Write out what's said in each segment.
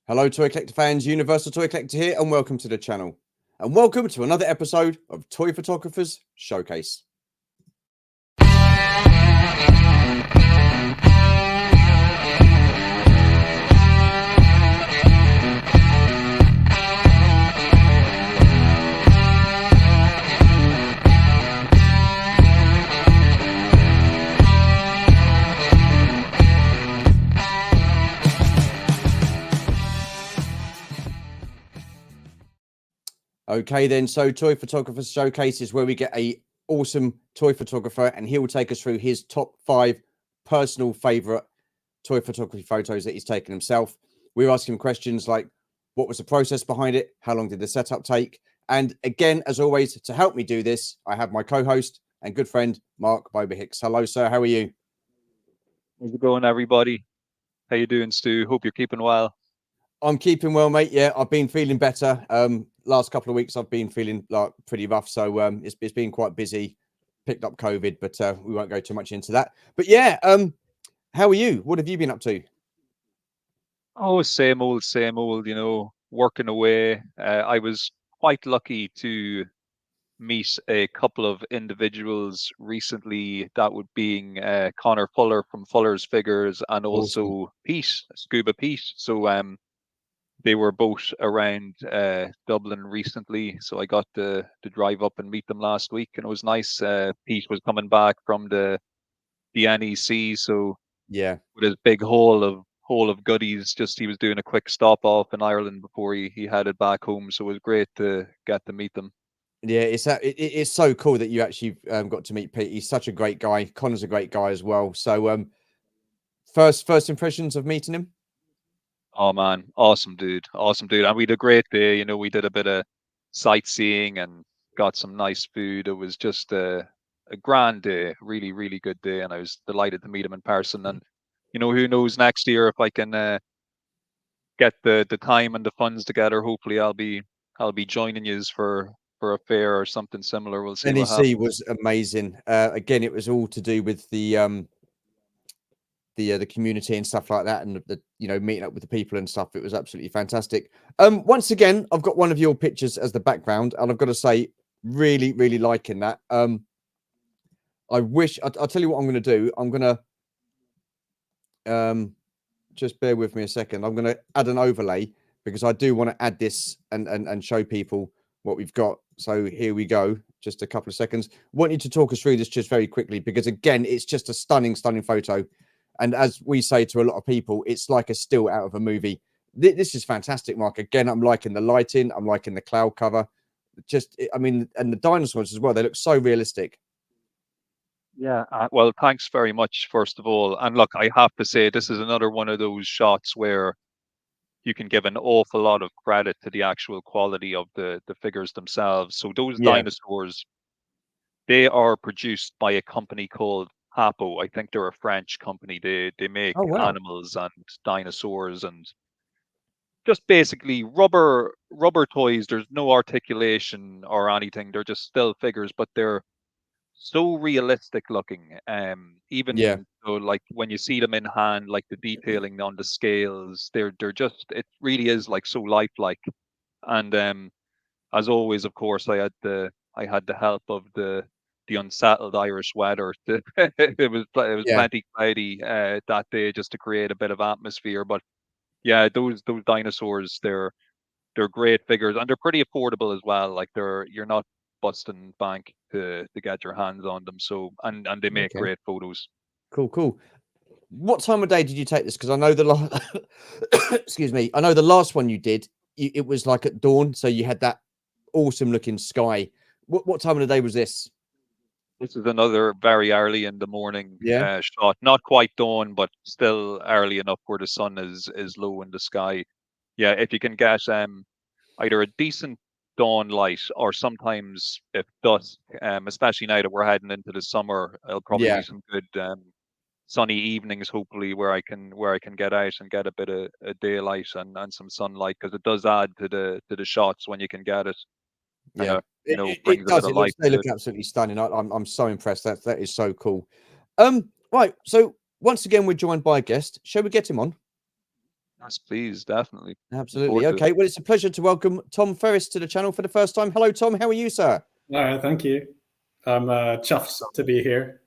Hello, Toy Collector fans, Universal Toy Collector here, and welcome to the channel. And welcome to another episode of Toy Photographers Showcase. Okay then, so Toy Photographers Showcase is where we get a awesome toy photographer and he will take us through his top 5 personal favourite toy photography photos that he's taken himself. We're asking questions like, what was the process behind it? How long did the setup take? And again, as always, to help me do this, I have my co-host and good friend, Mark BobaHicks. Hello, sir. How are you? How's it going, everybody? How you doing, Stu? Hope you're keeping well. I'm keeping well, mate. Yeah, I've been feeling better. Last couple of weeks I've been feeling like pretty rough, so it's been quite busy. Picked up COVID, but we won't go too much into that. But yeah, how are you? What have you been up to? Oh, same old, working away. I was quite lucky to meet a couple of individuals recently, that would being Connor Fuller from Fuller's Figures and Awesome. also Pete, Scuba Pete. So they were both around Dublin recently, so I got to drive up and meet them last week, and it was nice. Pete was coming back from the NEC, so Yeah. with his big haul of goodies. Just he was doing a quick stop off in Ireland before he headed back home. So it was great to get to meet them. Yeah, it's so cool that you actually got to meet Pete. He's such a great guy. Connor's a great guy as well. So first impressions of meeting him? Oh man, awesome dude. And we had a great day. We did a bit of sightseeing and got some nice food. It was just a grand day, really, really good day. And I was delighted to meet him in person. And who knows next year if I can get the time and the funds together. Hopefully, I'll be joining you for a fair or something similar. We'll see what NEC happens. was amazing. Again, it was all to do with the community and stuff like that, and the meeting up with the people and stuff. It was absolutely fantastic. Once again, I've got one of your pictures as the background, and I've got to say, really, really liking that. I wish I'll tell you what I'm going to do. I'm going to just bear with me a second. I'm going to add an overlay because I do want to add this and show people what we've got. So here we go. Just a couple of seconds. Want you to talk us through this just very quickly because again, it's just a stunning photo. And as we say to a lot of people, it's like a still out of a movie. This is fantastic, Mark. Again, I'm liking the lighting. I'm liking the cloud cover. I mean, and the dinosaurs as well. They look so realistic. Yeah. Well, thanks very much, first of all. And look, I have to say, this is another one of those shots where you can give an awful lot of credit to the actual quality of the figures themselves. So those Yeah. dinosaurs, they are produced by a company called Hapo. I think they're a French company. They make Oh, wow. animals and dinosaurs and just basically rubber toys. There's no articulation or anything. They're just still figures, but they're so realistic looking. Yeah. Even though, like, when you see them in hand, like the detailing on the scales, they're just, it really is like so lifelike. And as always, of course, I had the help of the unsettled Irish weather. It was Yeah. plenty cloudy that day, just to create a bit of atmosphere. But yeah, those dinosaurs, they're great figures, and they're pretty affordable as well. Like, you're not busting bank to get your hands on them. So, and they make Okay. great photos. Cool. Cool. What time of day did you take this? Because I know the last, excuse me, I know the last one you did, it was like at dawn, so you had that awesome looking sky. What time of the day was this? This is another very early in the morning Yeah. shot. Not quite dawn, but still early enough where the sun is low in the sky. Yeah, if you can get either a decent dawn light, or sometimes if dusk, especially now that we're heading into the summer, it'll probably be Yeah. some good sunny evenings, hopefully, where I can get out and get a bit of a daylight and some sunlight, because it does add to the shots when you can get it. Kind Yeah. of, It brings a bit does. of It life looks, they to look it. absolutely stunning. I'm so impressed. That is so cool. Right. So once again, we're joined by a guest. Shall we get him on? Yes, please, definitely. Looking Absolutely. forward to it. Okay. Well, it's a pleasure to welcome Tom Ferris to the channel for the first time. Hello, Tom. How are you, sir? All right, thank you. I'm chuffed to be here.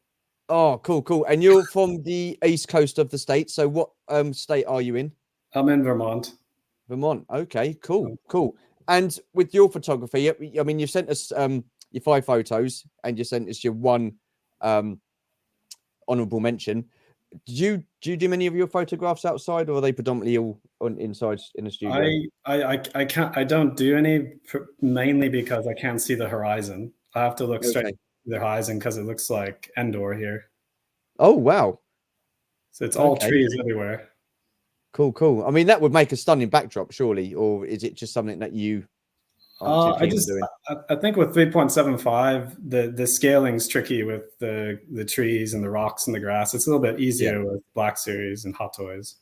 Oh, cool, cool. And you're from the east coast of the state. So what state are you in? I'm in Vermont. Vermont. Okay, cool, cool. And with your photography, I mean, you sent us your 5 photos and you sent us your one honorable mention. Do you do many of your photographs outside, or are they predominantly all inside in the studio? I don't do any, mainly because I can't see the horizon. I have to look straight Okay. at the horizon because it looks like Endor here. Oh, wow. So it's all Okay. trees everywhere. Cool, cool. I mean, that would make a stunning backdrop, surely, or is it just something that you aren't too keen on doing? I think with 3.75, the scaling's tricky with the trees and the rocks and the grass. It's a little bit easier with Black Series and Hot Toys.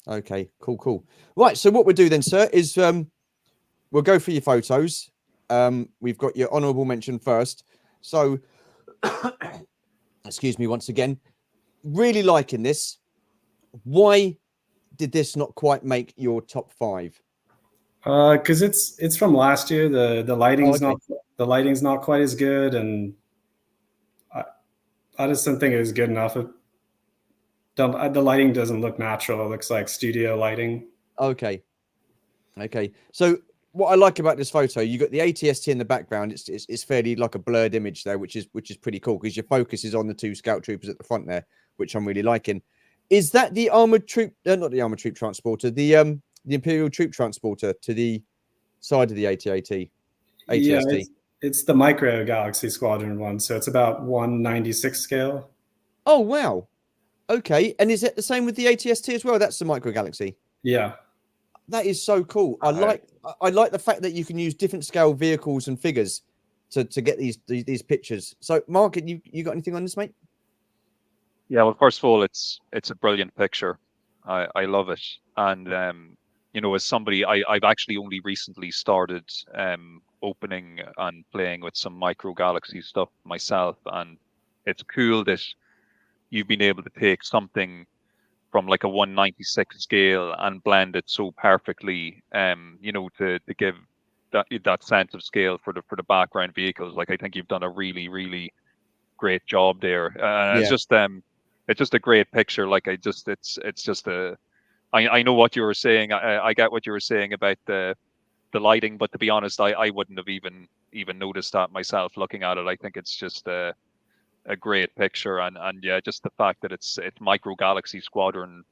Okay, cool, cool. Right, so what we'll do then, sir, is we'll go through your photos. We've got your honourable mention first. So, excuse me once again. Really liking this. Why did this not quite make your top 5? Because it's from last year. The lighting's not quite as good, and I just didn't think it was good enough. The lighting doesn't look natural. It looks like studio lighting. Okay. Okay. So what I like about this photo, you got the ATST in the background. It's fairly like a blurred image there, which is pretty cool because your focus is on the 2 scout troopers at the front there, which I'm really liking. Is that the armored troop? Not the armored troop transporter. The Imperial troop transporter to the side of the ATAT. Yeah, ATST. it's the Micro Galaxy Squadron one, so it's about 1/96 scale. Oh wow. Okay, and is it the same with the ATST as well? That's the Micro Galaxy. Yeah, that is so cool. I like the fact that you can use different scale vehicles and figures to get these pictures. So, Mark, you got anything on this, mate? Yeah, well, first of all, it's a brilliant picture. I love it, and you know, as somebody, I've actually only recently started opening and playing with some micro galaxy stuff myself, and it's cool that you've been able to take something from like a 1/96 scale and blend it so perfectly, you know, to give that sense of scale for the background vehicles. Like, I think you've done a really great job there. It's just a great picture. Like, it's just a I know what you were saying. I get what you were saying about the lighting, but to be honest, I wouldn't have even noticed that myself looking at it. I think it's just a great picture, and yeah, just the fact that it's Micro Galaxy Squadron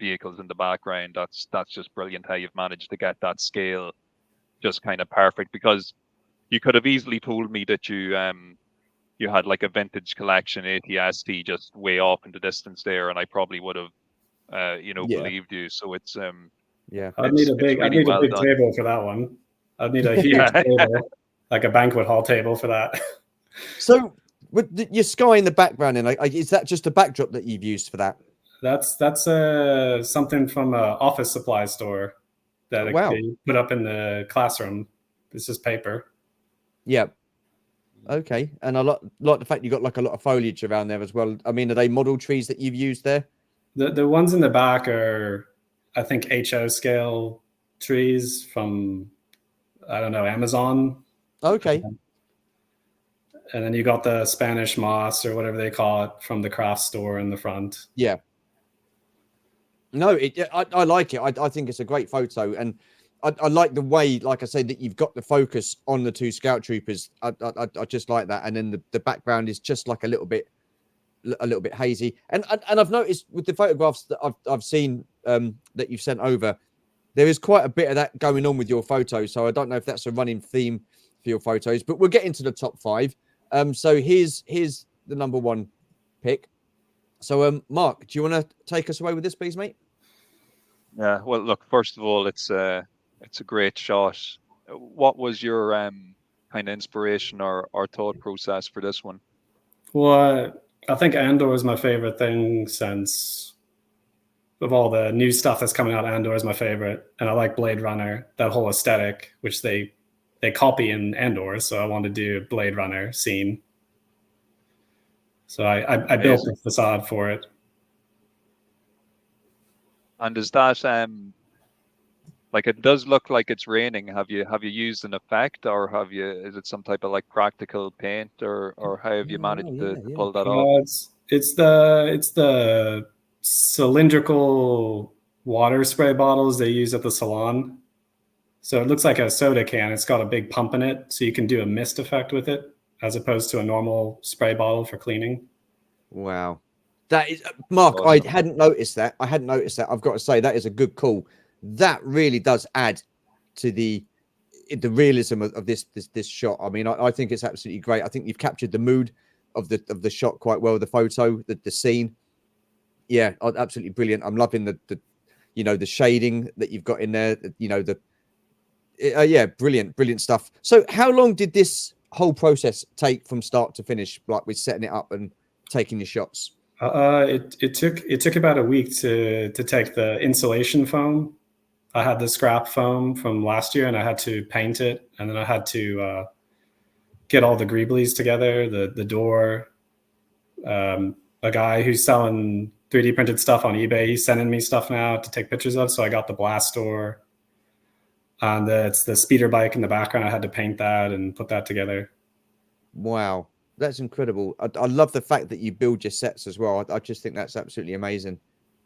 vehicles in the background. That's just brilliant how you've managed to get that scale just kind of perfect, because you could have easily told me that you had like a vintage collection ATST just way off in the distance there, and I probably would have you know, believed you. So it's I'd need a big done. table for that one. I'd need a huge table, like a banquet hall table for that. So, with your sky in the background, and is that just a backdrop that you've used for that? That's something from an office supply store that you put up in the classroom. It's just paper. Yeah. Okay, and I like the fact you got like a lot of foliage around there as well. I mean, are they model trees that you've used there? The ones in the back are, I think, HO scale trees from, I don't know, Amazon. Okay. And then you got the Spanish moss or whatever they call it from the craft store in the front. Yeah. No, I like it. I think it's a great photo, and I like the way, like I said, that you've got the focus on the 2 scout troopers. I just like that, and then the background is just like a little bit hazy. And I've noticed with the photographs that I've seen that you've sent over, there is quite a bit of that going on with your photos. So I don't know if that's a running theme for your photos, but we'll get into the top 5. So here's the number 1 pick. So Mark, do you want to take us away with this, please, mate? Yeah. Well, look. First of all, it's a great shot. What was your kind of inspiration or thought process for this one? Well, I think Andor is my favorite thing since, of all the new stuff that's coming out, Andor is my favorite, and I like Blade Runner, that whole aesthetic, which they copy in Andor. So I want to do a Blade Runner scene. So I built the facade for it. And is that Like it does look like it's raining. Have you used an effect, or is it some type of like practical paint, or how have you managed yeah, to yeah. pull that off? It's the cylindrical water spray bottles they use at the salon. So it looks like a soda can. It's got a big pump in it, so you can do a mist effect with it, as opposed to a normal spray bottle for cleaning. Wow. That is Mark, I Awesome. hadn't noticed that. I've got to say that is a good call. That really does add to the realism of this shot. I mean, I think it's absolutely great. I think you've captured the mood of the shot quite well, the photo, the scene. Yeah, absolutely brilliant. I'm loving the the shading that you've got in there, yeah, brilliant stuff. So how long did this whole process take from start to finish, like with setting it up and taking your shots? It took about a week to take the insulation foam. I had the scrap foam from last year, and I had to paint it, and then I had to get all the greeblies together, the door. A guy who's selling 3D printed stuff on eBay, he's sending me stuff now to take pictures of. So I got the blast door, and it's the speeder bike in the background. I had to paint that and put that together. Wow, that's incredible. I love the fact that you build your sets as well. I just think that's absolutely amazing.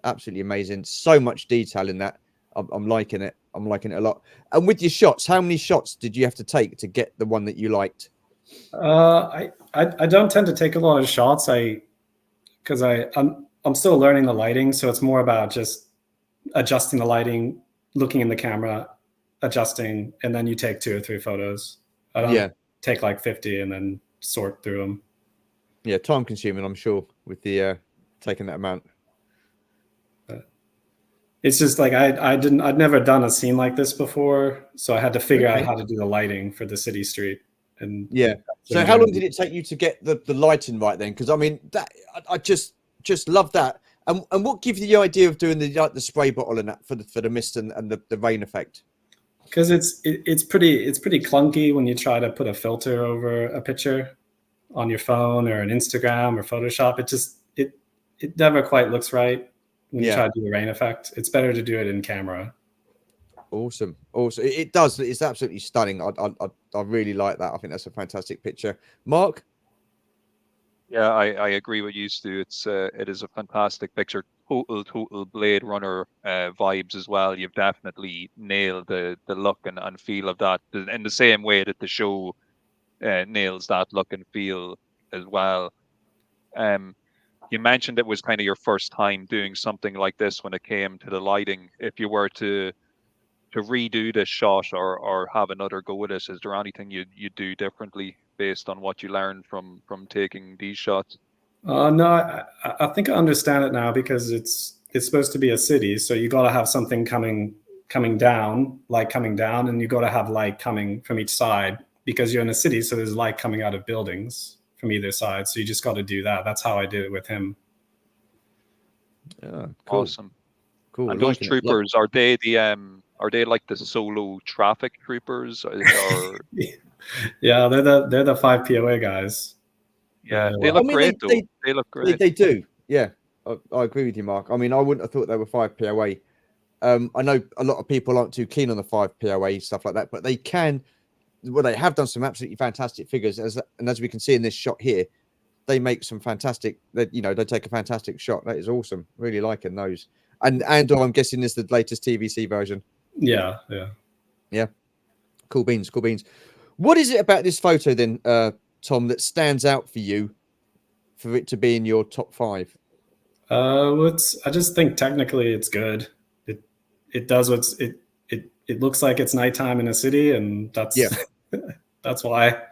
Absolutely amazing. So much detail in that. I'm liking it. I'm liking it a lot. And with your shots, how many shots did you have to take to get the one that you liked? I don't tend to take a lot of shots. Because I'm still learning the lighting, so it's more about just adjusting the lighting, looking in the camera, adjusting, and then you take 2 or 3 photos. I don't take like 50 and then sort through them. Yeah, time consuming, I'm sure, with the taking that amount. It's just like I'd never done a scene like this before, so I had to figure out how to do the lighting for the city street. And yeah. So how long did it take you to get the lighting right then? Because I mean that I just love that. And what gives you the idea of doing the spray bottle and that for the mist and the rain effect? Because it's pretty clunky when you try to put a filter over a picture on your phone or an Instagram or Photoshop. It never quite looks right when you try to do the rain effect. It's better to do it in camera. Awesome. It does. It's absolutely stunning. I really like that. I think that's a fantastic picture. Mark? Yeah, I agree with you, Stu. It is a fantastic picture. Total Blade Runner vibes as well. You've definitely nailed the look and feel of that in the same way that the show nails that look and feel as well. You mentioned it was kind of your first time doing something like this when it came to the lighting. If you were to redo this shot or have another go at it, is there anything you do differently based on what you learned from taking these shots? No, I think I understand it now, because it's supposed to be a city, so you got to have something coming down, light coming down, and you got to have light coming from each side, because you're in a city, so there's light coming out of buildings from either side. So you just got to do that. That's how I did it with him. Yeah, cool. Awesome. Cool. And those troopers, are they like the solo traffic troopers? Or yeah, they're the 5 POA guys. Yeah, they look great though. They look great. They do. Yeah, I agree with you, Mark. I mean, I wouldn't have thought they were 5 POA. I know a lot of people aren't too keen on the 5 POA stuff like that, but they can. Well, they have done some absolutely fantastic figures, as we can see in this shot here, they make some fantastic. They take a fantastic shot. That is awesome. Really liking those. And I'm guessing is the latest TVC version. Yeah. Cool beans. What is it about this photo then, Tom, that stands out for you, for it to be in your top 5? I just think technically it's good. It does it looks like it's nighttime in a city, and that's that's why.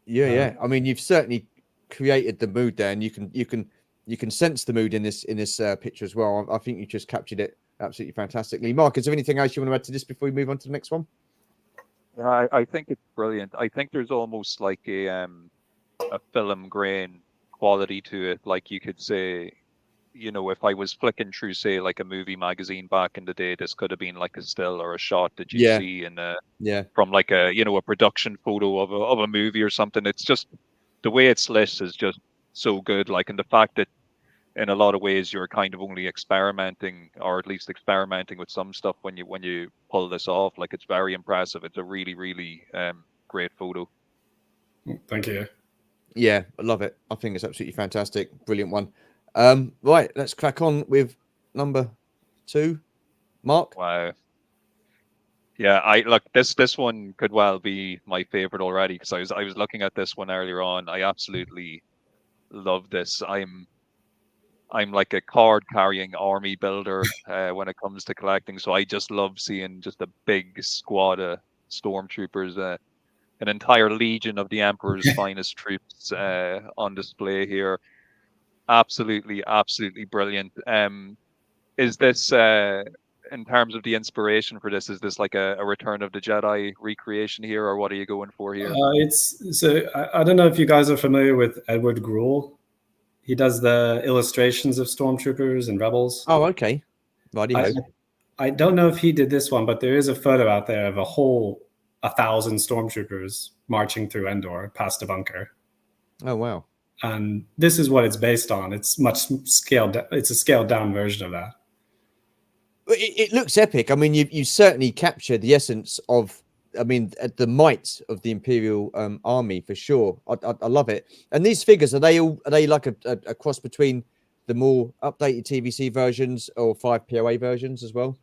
Yeah. I mean, you've certainly created the mood there, and you can sense the mood in this picture as well. I think you just captured it absolutely fantastically. Mark, is there anything else you want to add to this before we move on to the next one? I think it's brilliant. I think there's almost like a film grain quality to it. Like you could say, if I was flicking through, say, like a movie magazine back in the day, this could have been like a still or a shot that you see in from like a a production photo of a movie or something. It's just the way it's lit is just so good. Like, and the fact that in a lot of ways you're kind of only experimenting, or at least experimenting with some stuff when you pull this off. Like, it's very impressive. It's a really, really great photo. Thank you. Yeah, I love it. I think it's absolutely fantastic. Brilliant one. Right, let's crack on with number 2. Mark? Wow. Yeah, I look, this one could well be my favorite already, because I was looking at this one earlier on. I absolutely love this. I'm like a card carrying army builder when it comes to collecting. So I just love seeing just a big squad of stormtroopers, an entire legion of the Emperor's finest troops on display here. Absolutely, absolutely brilliant. Is this in terms of the inspiration for this? Is this like a Return of the Jedi recreation here, or what are you going for here? I don't know if you guys are familiar with Edward Gruel. He does the illustrations of stormtroopers and rebels. Oh, okay. Righty-ho. I don't know if he did this one, but there is a photo out there of a whole 1,000 stormtroopers marching through Endor past a bunker. Oh, wow. And this is what it's based on. It's much scaled. It's a scaled down version of that. It looks epic. I mean, you certainly captured the essence of, I mean, the might of the Imperial army for sure. I love it. And these figures, are they like a cross between the more updated TVC versions or 5 POA versions as well?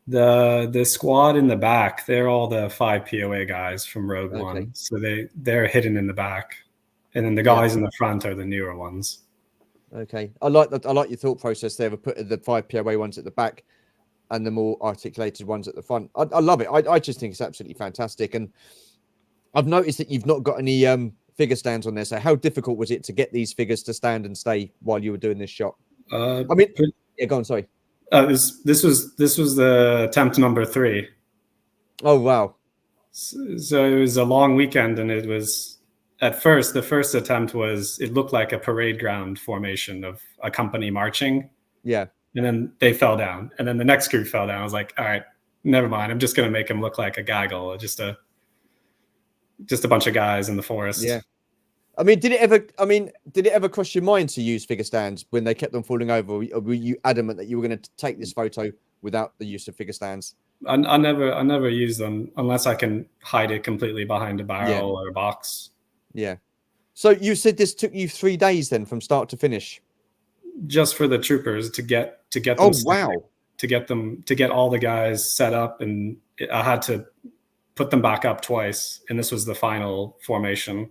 The squad in the back, they're all the 5 POA guys from Rogue Okay. One. So they're hidden in the back. And then the guys in the front are the newer ones. Okay. I like your thought process there of putting the 5 POA ones at the back and the more articulated ones at the front. I love it. I just think it's absolutely fantastic. And I've noticed that you've not got any figure stands on there. So how difficult was it to get these figures to stand and stay while you were doing this shot? I mean, yeah, go on, sorry. This was the attempt number 3. Oh, wow. So it was a long weekend, and it was, at first, the first attempt was, it looked like a parade ground formation of a company marching. Yeah. And then they fell down. And then the next group fell down. I was like, all right, never mind. I'm just going to make them look like a gaggle, just a bunch of guys in the forest. Yeah. I mean, did it ever cross your mind to use figure stands when they kept on falling over? Or were you adamant that you were going to take this photo without the use of figure stands? I never use them unless I can hide it completely behind a barrel or a box. Yeah. So you said this took you 3 days then from start to finish? Just for the troopers to get them. Oh, wow. To get all the guys set up, and I had to put them back up twice, and this was the final formation.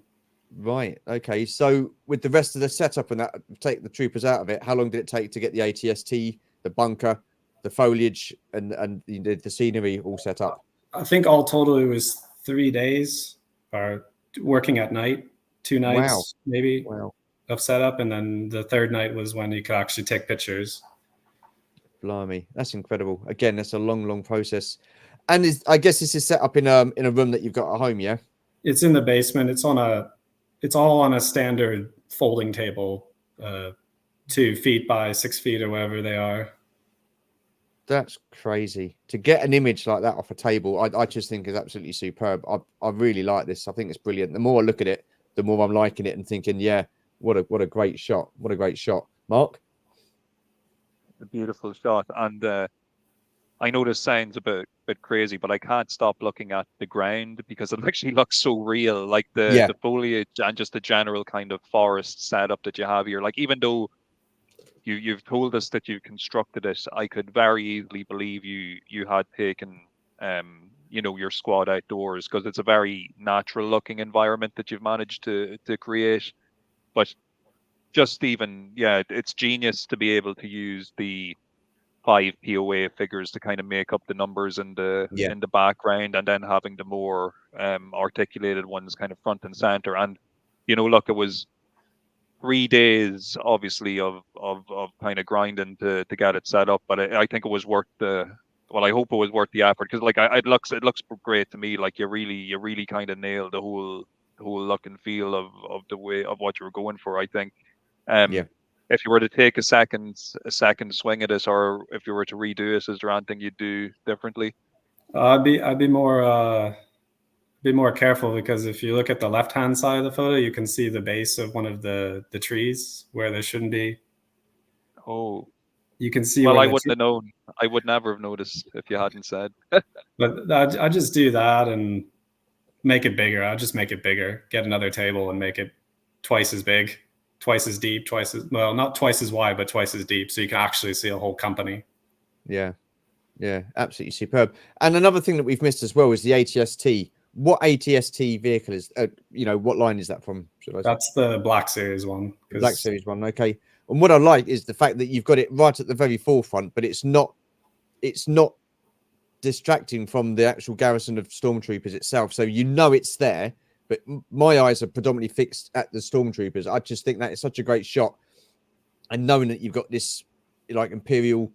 Right. Okay. So with the rest of the setup and that, take the troopers out of it, how long did it take to get the ATST, the bunker, the foliage, and the scenery all set up? I think all total it was 3 days, or working at night, 2 nights maybe of setup, and then the third night was when you could actually take pictures. Blimey, that's incredible. Again, that's a long process. And I guess this is set up in a room that you've got at home, yeah? It's in the basement. It's all on a standard folding table, 2 feet by 6 feet or whatever they are. That's crazy. To get an image like that off a table, I just think is absolutely superb. I really like this. I think it's brilliant. The more I look at it, the more I'm liking it and thinking, yeah, what a great shot. What a great shot. Mark? A beautiful shot. And I know this sounds a bit crazy, but I can't stop looking at the ground because it actually looks so real. Like the foliage and just the general kind of forest setup that you have here. Like, even though you've told us that you constructed it, I could very easily believe you had taken your squad outdoors, because it's a very natural looking environment that you've managed to create. But just even, it's genius to be able to use the 5 POA figures to kind of make up the numbers in the background, and then having the more articulated ones kind of front and center. And look, it was 3 days obviously of kind of grinding to get it set up, but I think it was worth I hope it was worth the effort, because like it looks great to me. Like you really kind of nailed the whole look and feel of the way of what you were going for, I think. If you were to take a second swing at it, or if you were to redo it, is there anything you'd do differently? I'd be more careful, because if you look at the left-hand side of the photo, you can see the base of one of the trees where there shouldn't be. Oh, You can see well, where I the wouldn't have known. I would never have noticed if you hadn't said. but I just do that and make it bigger. I'll just make it bigger. Get another table and make it twice as big, twice as deep, twice as well, not twice as wide, but twice as deep, so you can actually see a whole company. Yeah, yeah, absolutely superb. And another thing that we've missed as well is the ATST. What ATST vehicle is? What line is that from? Should I say? That's the Black Series one. The Black Series one. Okay. And what I like is the fact that you've got it right at the very forefront, but it's not distracting from the actual garrison of stormtroopers itself. So it's there, but my eyes are predominantly fixed at the stormtroopers. I just think that is such a great shot, and knowing that you've got this like Imperial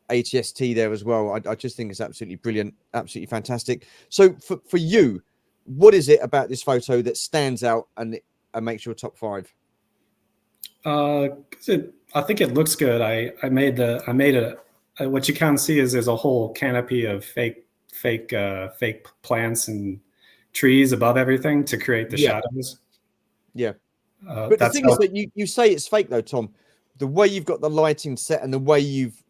ATST there as well, I just think it's absolutely brilliant, absolutely fantastic. So for you, what is it about this photo that stands out and makes your top 5? I think it looks good. I made it. What you can see is there's a whole canopy of fake plants and trees above everything to create the shadows. Yeah. But the thing is that you say it's fake though, Tom. The way you've got the lighting set and the way you've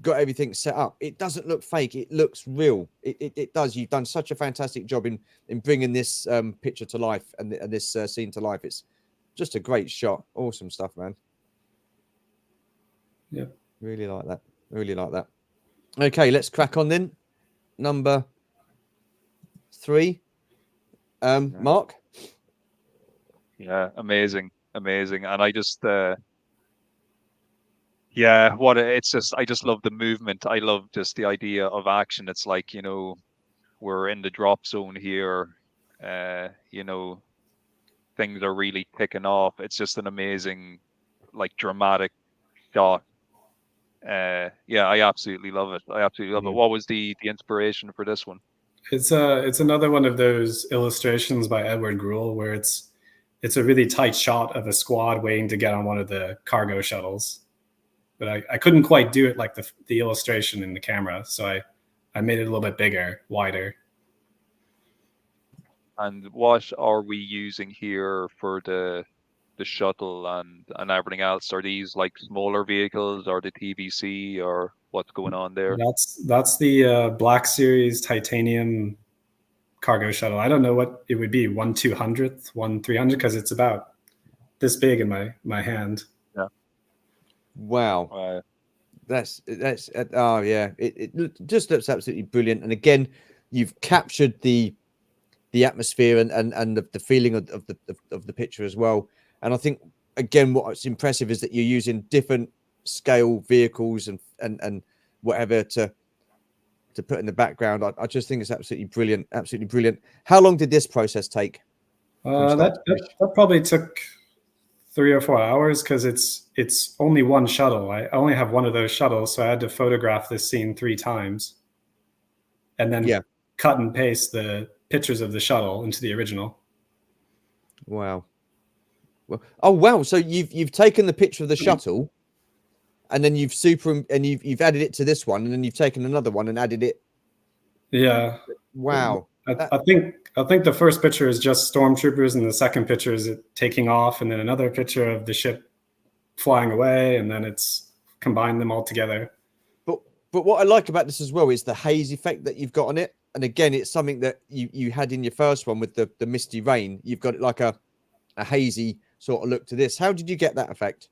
got everything set up, it doesn't look fake. It looks real. It does. You've done such a fantastic job in bringing this picture to life and this scene to life. It's just a great shot. Awesome stuff, man. Yeah. Really like that. Really like that. Okay, let's crack on then. Number 3. Mark? Yeah, amazing. And I just I just love the movement. I love just the idea of action. It's like, we're in the drop zone here. Things are really kicking off. It's just an amazing, like, dramatic shot. I absolutely love it. What was the inspiration for this one? It's another one of those illustrations by Edward Gruel where it's a really tight shot of a squad waiting to get on one of the cargo shuttles. But I couldn't quite do it like the illustration in the camera, so I made it a little bit bigger, wider. And what are we using here for the shuttle and everything else? Are these like smaller vehicles or the TVC, or what's going on there? That's the Black Series titanium cargo shuttle. I don't know what it would be, 1/200th, 1/300, because it's about this big in my hand. Yeah. Wow. That's oh yeah. It just looks absolutely brilliant. And again, you've captured the atmosphere and the feeling of the picture as well. And I think again, what's impressive is that you're using different scale vehicles and whatever to put in the background. I just think it's absolutely brilliant. Absolutely brilliant. How long did this process take? That probably took 3 or 4 hours because it's only one shuttle. I only have one of those shuttles, so I had to photograph this scene 3 times, and then cut and paste the pictures of the shuttle into the original. Wow. Oh wow! So you've taken the picture of the shuttle, and then you've added it to this one, and then you've taken another one and added it. Yeah. Wow. I think the first picture is just stormtroopers, and the second picture is it taking off, and then another picture of the ship flying away, and then it's combined them all together. But what I like about this as well is the haze effect that you've got on it. And again, it's something that you had in your first one with the misty rain. You've got like a hazy sort of look to this. How did you get that effect?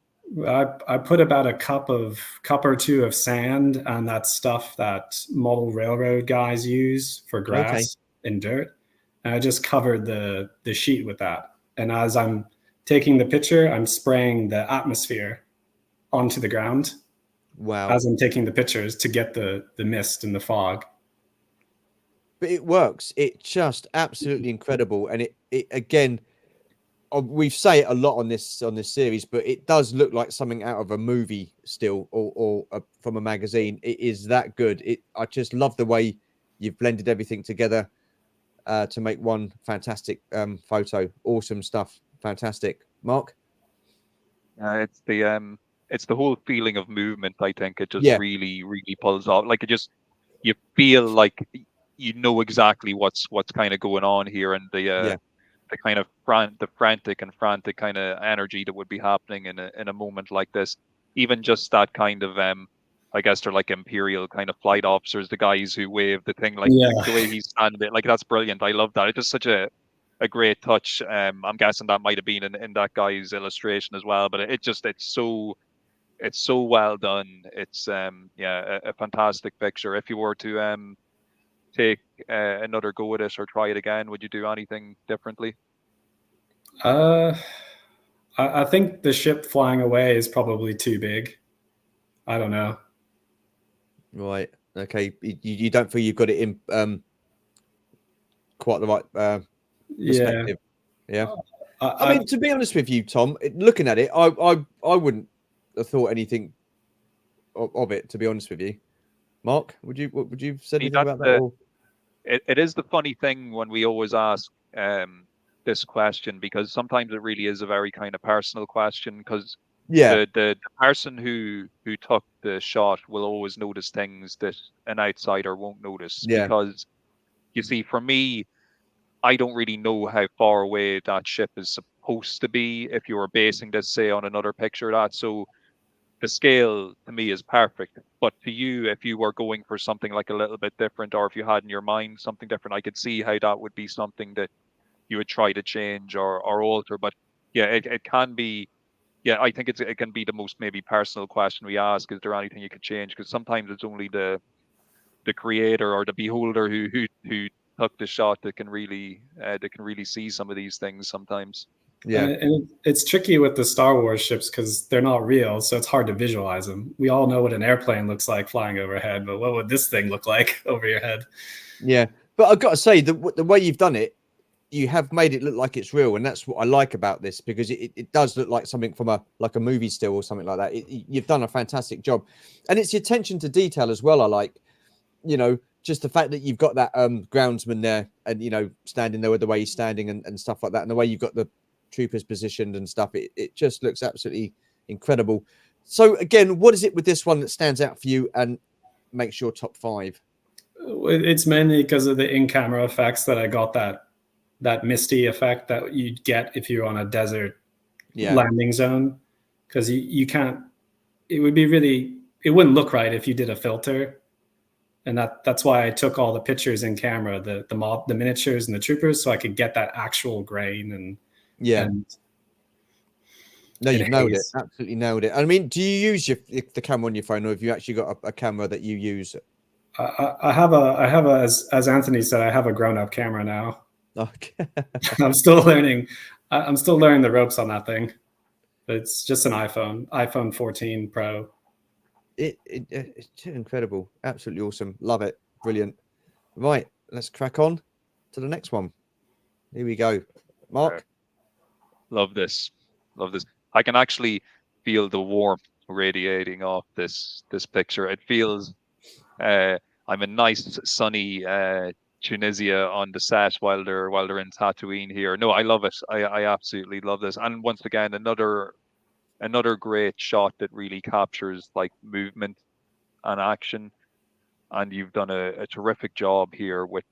I put about a cup or 2 of sand and that stuff that model railroad guys use for grass and dirt. And I just covered the sheet with that. And as I'm taking the picture, I'm spraying the atmosphere onto the ground. Wow. As I'm taking the pictures to get the mist and the fog. But it works. It's just absolutely incredible. And it again, we say it a lot on this series, but it does look like something out of a movie still, or from a magazine. It is that good. I just love the way you've blended everything together to make one fantastic photo. Awesome stuff. Fantastic, Mark. It's the whole feeling of movement. I think it just really, really pulls off. Like you feel like you know exactly what's kind of going on here, and the kind of frantic kind of energy that would be happening in a moment like this. even just that kind of I guess they're like Imperial kind of flight officers, the guys who wave the thing, like Yeah. the way he's standing it, like that's brilliant. I love that. It's just such a great touch. I'm guessing that might have been in that guy's illustration as well, but it's so well done. It's yeah, a fantastic picture. If you were to take another go at it or try it again, would you do anything differently? I think the ship flying away is probably too big. I don't know. Right. Okay. You don't feel you've got it in quite the right perspective. Yeah. I mean, to be honest with you, Tom, looking at it, I wouldn't have thought anything of it. To be honest with you, Mark, would you say anything about that? Or? It is the funny thing when we always ask this question, because sometimes it really is a very kind of personal question, because the person who took the shot will always notice things that an outsider won't notice. Because you see, for me, I don't really know how far away that ship is supposed to be if you were basing this, say, on another picture of that. So the scale to me is perfect. But to you, if you were going for something like a little bit different, or if you had in your mind something different, I could see how that would be something that you would try to change or alter. But yeah, it can be. Yeah, I think it can be the most maybe personal question we ask. Is there anything you could change? Because sometimes it's only the creator or the beholder who took the shot that can really see some of these things sometimes. Yeah, and it's tricky with the Star Wars ships because they're not real, so it's hard to visualize them. We all know what an airplane looks like flying overhead, but what would this thing look like over your head? Yeah, but I've got to say the way you've done it, you have made it look like it's real, and that's what I like about this, because it does look like something from a movie still or something like that. You've done a fantastic job, and it's the attention to detail as well. I like, just the fact that you've got that groundsman there, and standing there with the way he's standing and stuff like that, and the way you've got the troopers positioned and stuff. It just looks absolutely incredible. So again, what is it with this one that stands out for you and makes your top 5? It's mainly because of the in-camera effects that I got that misty effect that you'd get if you're on a desert landing zone, because you can't. It wouldn't look right if you did a filter, and that's why I took all the pictures in camera, the miniatures and the troopers, so I could get that actual grain and no, you've nailed it. Absolutely nailed it. I mean, do you use the camera on your phone, or have you actually got a camera that you use? I have a as Anthony said, I have a grown-up camera now. Okay. I'm still learning. I'm still learning the ropes on that thing. But it's just an iPhone 14 Pro. It's incredible. Absolutely awesome. Love it. Brilliant. Right, let's crack on to the next one. Here we go. Mark? Love this. I can actually feel the warmth radiating off this picture. It feels I'm in nice sunny Tunisia on the set while they're in Tatooine here. No, I love it. I absolutely love this. And once again, another great shot that really captures like movement and action. And you've done a terrific job here with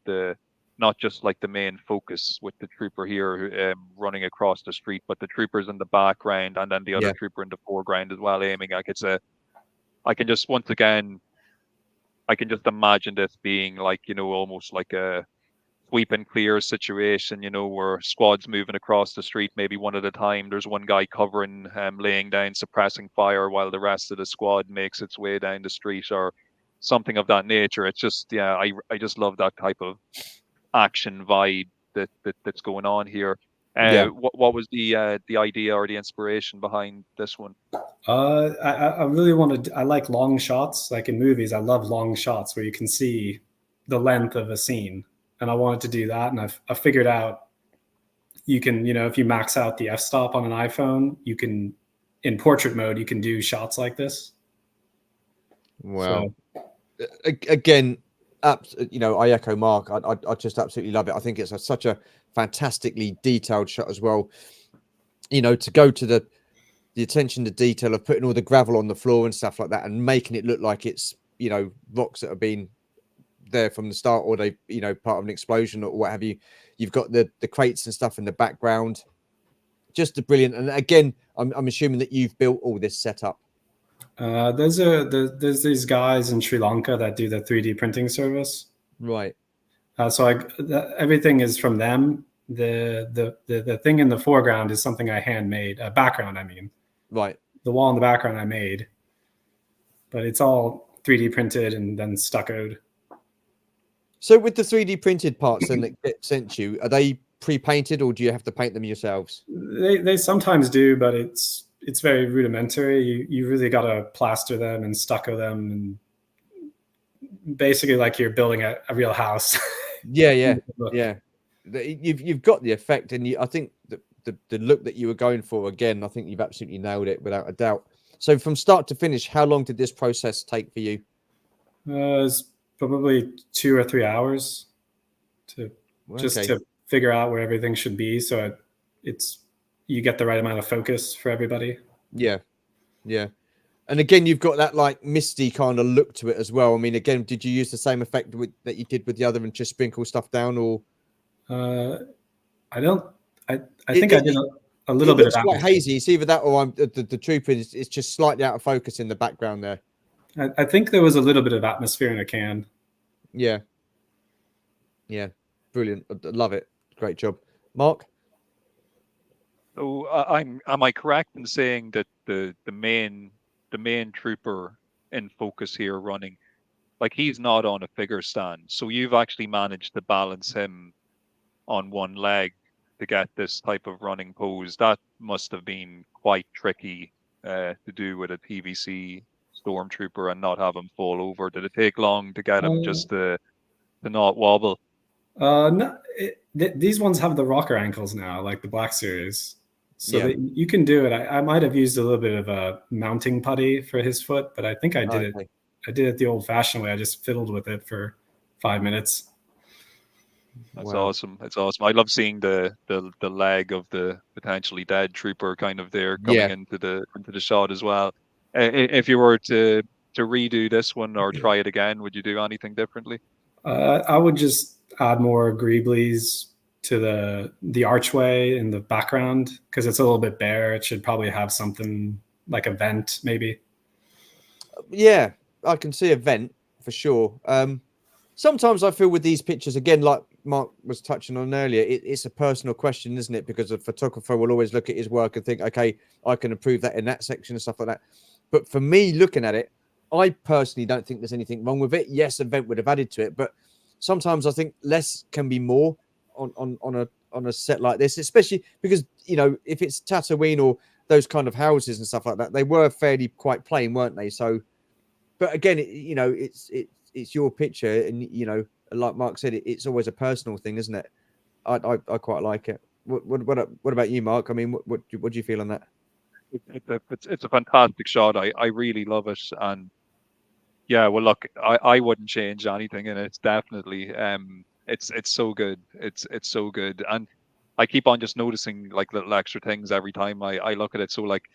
not just like the main focus with the trooper here running across the street, but the troopers in the background, and then the other trooper in the foreground as well, aiming. Like I can just imagine this being like, almost like a sweep and clear situation, where squads moving across the street, maybe one at a time. There's one guy covering, laying down, suppressing fire, while the rest of the squad makes its way down the street, or something of that nature. It's just, I just love that type of action vibe that's going on here. What was the idea or the inspiration behind this one? I really wanted. I like long shots. Like in movies, I love long shots where you can see the length of a scene, and I wanted to do that. And I figured out you can, if you max out the f-stop on an iPhone, you can, in portrait mode, you can do shots like this. Wow. So, again, I echo Mark. I just absolutely love it. I think it's such a fantastically detailed shot as well. To go to the attention to detail of putting all the gravel on the floor and stuff like that, and making it look like it's rocks that have been there from the start, or they part of an explosion or what have you. You've got the crates and stuff in the background. Just brilliant. And again, I'm assuming that you've built all this setup. There's these guys in Sri Lanka that do the 3D printing service. Right. Everything is from them. The thing in the foreground is something I handmade. Background, I mean. Right. The wall in the background I made, but it's all 3D printed and then stuccoed. So with the 3D printed parts then that get sent to you, are they pre-painted or do you have to paint them yourselves? They sometimes do, but it's very rudimentary. You really got to plaster them and stucco them, and basically like you're building a real house. Yeah. You've got the effect, and I think the look that you were going for, again, I think you've absolutely nailed it without a doubt. So from start to finish, how long did this process take for you? It's probably 2 or 3 hours to figure out where everything should be, so you get the right amount of focus for everybody. Yeah. And again, you've got that like misty kind of look to it as well. I mean, again, did you use the same effect that you did with the other and just sprinkle stuff down, or? I don't. I think I did a little bit of that. It's quite hazy. It's either that or the trooper is just slightly out of focus in the background there. I think there was a little bit of atmosphere in a can. Yeah. Brilliant. I love it. Great job, Mark. So am I correct in saying that the main trooper in focus here running, like he's not on a figure stand, so you've actually managed to balance him on one leg to get this type of running pose? That must have been quite tricky to do with a PVC stormtrooper and not have him fall over. Did it take long to get him just to not wobble? No, these ones have the rocker ankles now, like the Black Series, so that you can do it. I might have used a little bit of a mounting putty for his foot, but I think I did it. I did it the old-fashioned way. I just fiddled with it for 5 minutes. That's awesome. It's awesome. I love seeing the leg of the potentially dead trooper kind of there coming into the shot as well. If you were to redo this one or try it again, would you do anything differently? I would just add more greeblies to the archway in the background because it's a little bit bare. It should probably have something like a vent, maybe. Yeah, I can see a vent for sure. Sometimes I feel with these pictures, again, like Mark was touching on earlier, it's a personal question, isn't it? Because a photographer will always look at his work and think, okay, I can improve that in that section and stuff like that. But for me, looking at it, I personally don't think there's anything wrong with it. Yes, a vent would have added to it, but sometimes I think less can be more on a set like this, especially because, you know, if it's Tatooine or those kind of houses and stuff like that, they were fairly quite plain, weren't they? So, but again, you know, it's your picture, and you know, like Mark said, it's always a personal thing, isn't it? I quite like it. What about you, Mark? I mean, what do you feel on that? It's a fantastic shot. I really love it, and yeah, well, look, I wouldn't change anything in it. It's definitely it's so good. It's so good, and I keep on just noticing like little extra things every time I look at it. So like,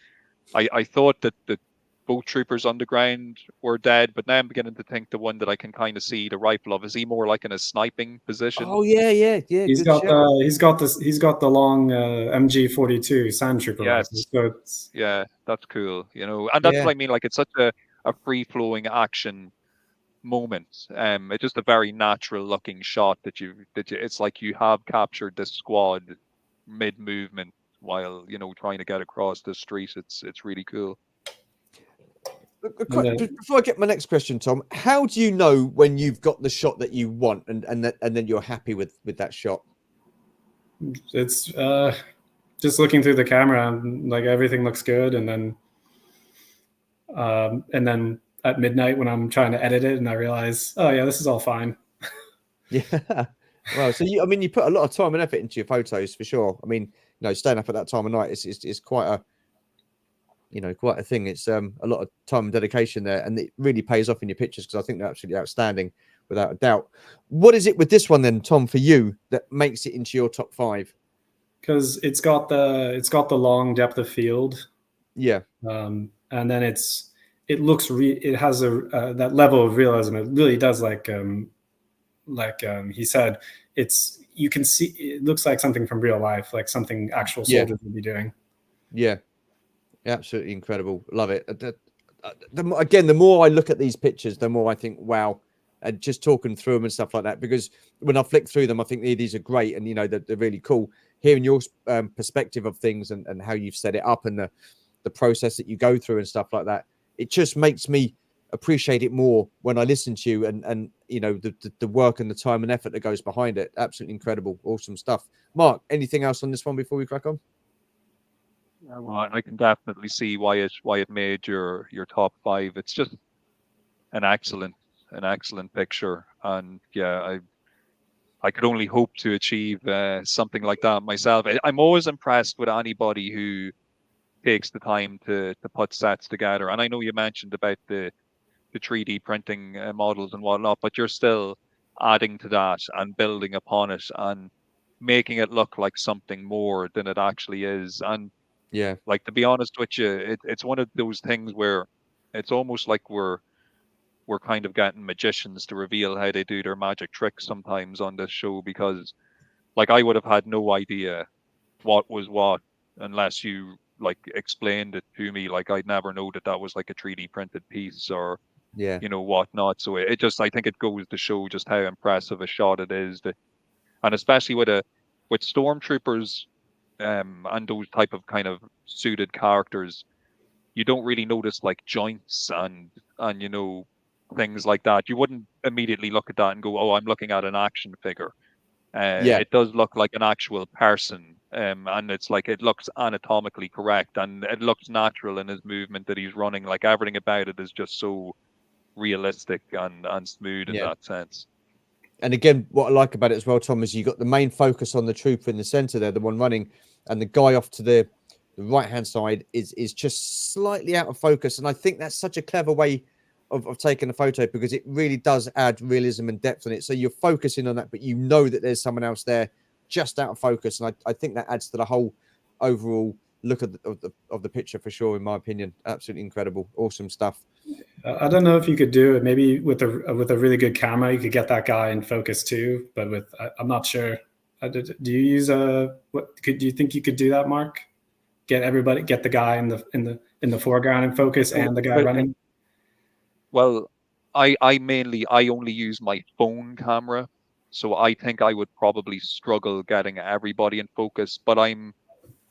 I thought that both troopers on the ground were dead, but now I'm beginning to think the one that I can kind of see the rifle of, is he more like in a sniping position? Oh yeah. He's got the long MG42 sand trooper rifle. So yeah, that's cool. You know, and that's what I mean. Like, it's such a free flowing action moment. It's just a very natural looking shot that it's like you have captured this squad mid movement while, you know, trying to get across the street. It's really cool. Before I get my next question, Tom, how do you know when you've got the shot that you want and then you're happy with that shot? It's just looking through the camera, like everything looks good, and then at midnight when I'm trying to edit it and I realize, oh yeah, this is all fine. Yeah. Well, so you put a lot of time and effort into your photos for sure. I mean, you know, staying up at that time of night is quite a, you know, quite a thing. It's a lot of time and dedication there, and it really pays off in your pictures because I think they're absolutely outstanding without a doubt. What is it with this one then, Tom, for you that makes it into your top 5? Because it's got the long depth of field. Yeah. And then it has that level of realism. It really does, like he said, you can see it looks like something from real life, like something actual soldiers would be doing. Yeah. Absolutely incredible. Love it. again, the more I look at these pictures, the more I think, wow, and just talking through them and stuff like that. Because when I flick through them, I think these are great, and they're really cool. Hearing your perspective of things and how you've set it up and the process that you go through and stuff like that, it just makes me appreciate it more when I listen to you and the work and the time and effort that goes behind it. Absolutely incredible, awesome stuff. Mark, anything else on this one before we crack on? Yeah, well, I can definitely see why it made your top 5. It's just an excellent picture, and yeah, I could only hope to achieve something like that myself. I'm always impressed with anybody who takes the time to put sets together. And I know you mentioned about the 3D printing models and whatnot, but you're still adding to that and building upon it and making it look like something more than it actually is. And Yeah, like, to be honest with you, it's one of those things where it's almost like we're kind of getting magicians to reveal how they do their magic tricks sometimes on this show, because like I would have had no idea what was what unless you like explained it to me. Like, I'd never know that was like a 3D printed piece or yeah, whatnot. So it just, I think it goes to show just how impressive a shot it is, that, and especially with stormtroopers and those type of kind of suited characters, you don't really notice like joints and things like that. You wouldn't immediately look at that and go, oh, I'm looking at an action figure. yeah, It does look like an actual person, and it's like it looks anatomically correct and it looks natural in his movement that he's running. Like, everything about it is just so realistic and smooth in yeah. that sense. And again, what I like about it as well, Tom, is you got the main focus on the trooper in the center there, the one running, and the guy off to the right hand side is just slightly out of focus. And I think that's such a clever way of taking a photo, because it really does add realism and depth on it. So you're focusing on that, but you know that there's someone else there just out of focus. And I think that adds to the whole overall look of the picture for sure, in my opinion. Absolutely incredible, awesome stuff. I don't know if you could do it. Maybe with a really good camera, you could get that guy in focus too. But I'm not sure. Do you use do you think you could do that, Mark? Get the guy in the foreground in focus and the guy running. Well, I only use my phone camera, so I think I would probably struggle getting everybody in focus. But I'm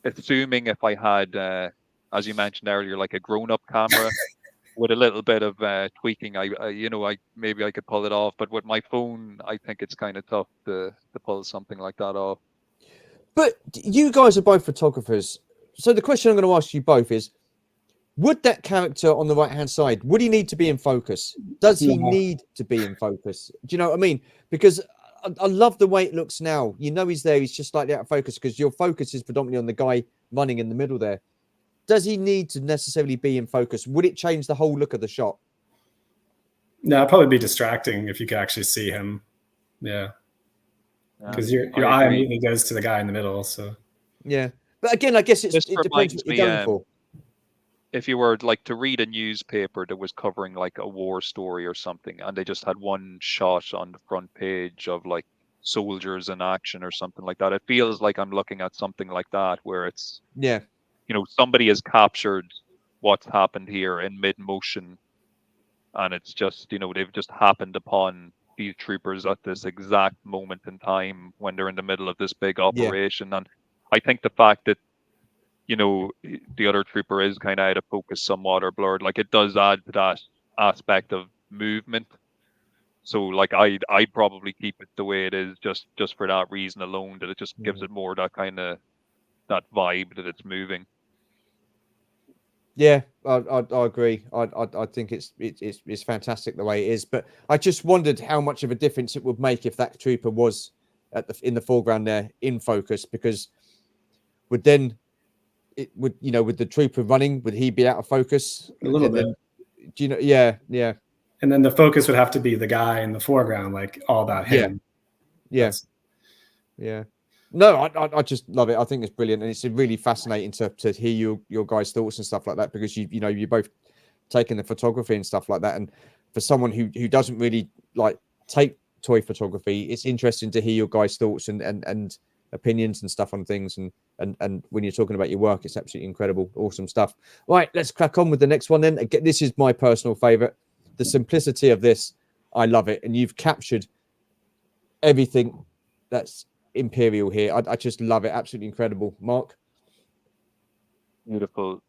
assuming if I had, as you mentioned earlier, like a grown-up camera with a little bit of tweaking, I maybe I could pull it off. But with my phone, I think it's kind of tough to pull something like that off. But you guys are both photographers. So the question I'm going to ask you both is, would that character on the right-hand side, would he need to be in focus? Does he need to be in focus? Do you know what I mean? Because I love the way it looks now. He's there. He's just slightly out of focus because your focus is predominantly on the guy running in the middle there. Does he need to necessarily be in focus? Would it change the whole look of the shot? No, it'd probably be distracting if you could actually see him. Yeah. Because your eye immediately goes to the guy in the middle. So yeah. But again, I guess it depends what you're going for. If you were like to read a newspaper that was covering like a war story or something, and they just had one shot on the front page of like soldiers in action or something like that, it feels like I'm looking at something like that, where it's, somebody has captured what's happened here in mid-motion, and it's just, they've just happened upon these troopers at this exact moment in time when they're in the middle of this big operation. And I think the fact that the other trooper is kind of out of focus somewhat or blurred, like, it does add to that aspect of movement. So like I'd probably keep it the way it is, just for that reason alone, that it just gives it more that kind of that vibe that it's moving. Yeah, I agree. I think it's fantastic the way it is, but I just wondered how much of a difference it would make if that trooper was in the foreground there in focus, because with the trooper running, would he be out of focus a little bit? Do you know? Yeah. And then the focus would have to be the guy in the foreground, like all about him. Yeah. No, I just love it. I think it's brilliant, and it's really fascinating to hear your guys' thoughts and stuff like that, because you're both taking the photography and stuff like that. And for someone who doesn't really like take toy photography, it's interesting to hear your guys' thoughts and opinions and stuff on things. And And when you're talking about your work, it's absolutely incredible. Awesome stuff. Right, let's crack on with the next one then. Again, this is my personal favorite. The simplicity of this, I love it. And you've captured everything that's Imperial here. I just love it. Absolutely incredible. Mark?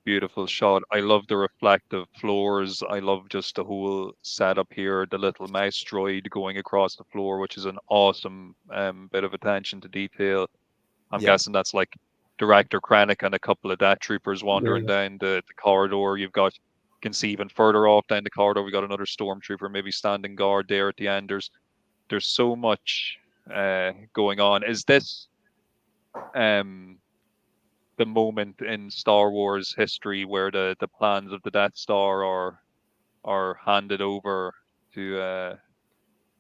Beautiful shot. I love the reflective floors. I love just the whole setup here, the little mouse droid going across the floor, which is an awesome bit of attention to detail. I'm Yeah. guessing that's like Director Krennic and a couple of Death Troopers wandering down the corridor. You can see even further off down the corridor, we got another Stormtrooper maybe standing guard there at the end. There's so much going on. Is this the moment in Star Wars history where the plans of the Death Star are handed over to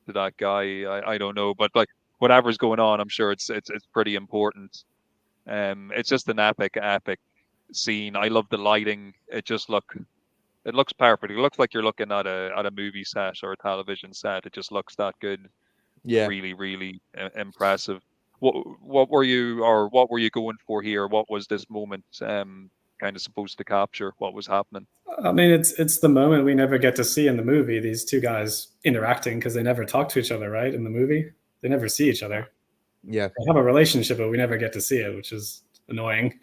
that guy? I don't know, but like whatever's going on, I'm sure it's pretty important. It's just an epic scene. I love the lighting. It looks perfect. It looks like you're looking at a movie set or a television set. It just looks that good. Yeah. Really impressive. What were you going for here? What was this moment kind of supposed to capture? What was happening? I mean, it's the moment we never get to see in the movie. These two guys interacting because they never talk to each other, right? In the movie, they never see each other. Yeah. They have a relationship, but we never get to see it, which is annoying.